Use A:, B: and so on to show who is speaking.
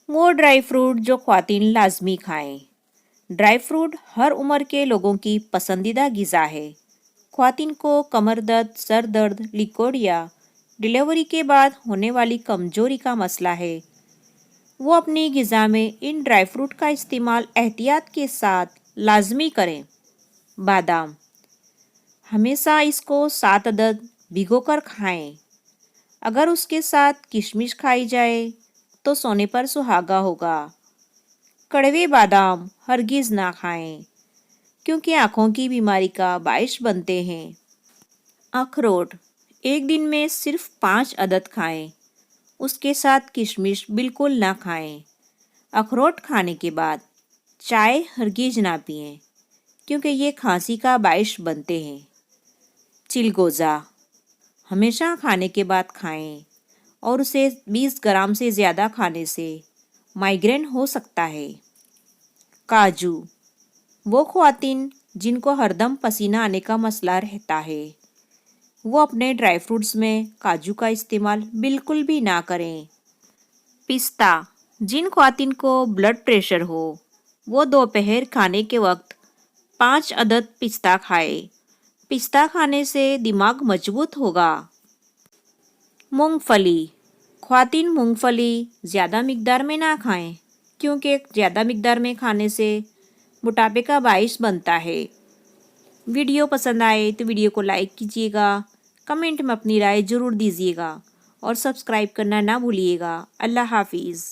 A: وہ dry fruit جو خواتین لازمی کھائیں۔ ڈرائی فروٹ ہر عمر کے لوگوں کی پسندیدہ غذا ہے۔ خواتین کو کمر درد، سر درد، لیکوڈ یا ڈیلیوری کے بعد ہونے والی کمزوری کا مسئلہ ہے۔ وہ اپنی غذا میں ان ڈرائی فروٹ کا استعمال احتیاط کے ساتھ لازمی کریں۔ بادام، ہمیشہ اس کو 7 عدد بھگو کر کھائیں۔ اگر اس کے ساتھ کشمش کھائی جائے تو سونے پر سہاگا ہوگا۔ کڑوے بادام ہرگز نہ کھائیں کیونکہ آنکھوں کی بیماری کا باعث بنتے ہیں۔ اخروٹ، ایک دن میں صرف 5 عدد کھائیں۔ اس کے ساتھ کشمش بالکل نہ کھائیں۔ اخروٹ کھانے کے بعد چائے ہرگز نہ پئیں کیونکہ یہ کھانسی کا باعث بنتے ہیں۔ چلگوزہ، ہمیشہ کھانے کے بعد کھائیں اور اسے 20 گرام سے زیادہ کھانے سے مائیگرین ہو سکتا ہے۔ کاجو، وہ خواتین جن کو ہردم پسینہ آنے کا مسئلہ رہتا ہے وہ اپنے ڈرائی فروٹس میں کاجو کا استعمال بالکل بھی نہ کریں۔ پستہ، جن خواتین کو بلڈ پریشر ہو وہ دوپہر کھانے کے وقت 5 عدد پستہ کھائے۔ پستہ کھانے سے دماغ مضبوط ہوگا۔ مونگ پھلی، خواتین مونگ پھلی زیادہ مقدار میں نہ کھائیں کیونکہ زیادہ مقدار میں کھانے سے موٹاپے کا باعث بنتا ہے۔ ویڈیو پسند آئے تو ویڈیو کو لائک کیجیے گا، کمنٹ میں اپنی رائے ضرور دیجیے گا اور سبسکرائب کرنا نہ بھولیے گا۔ اللہ حافظ۔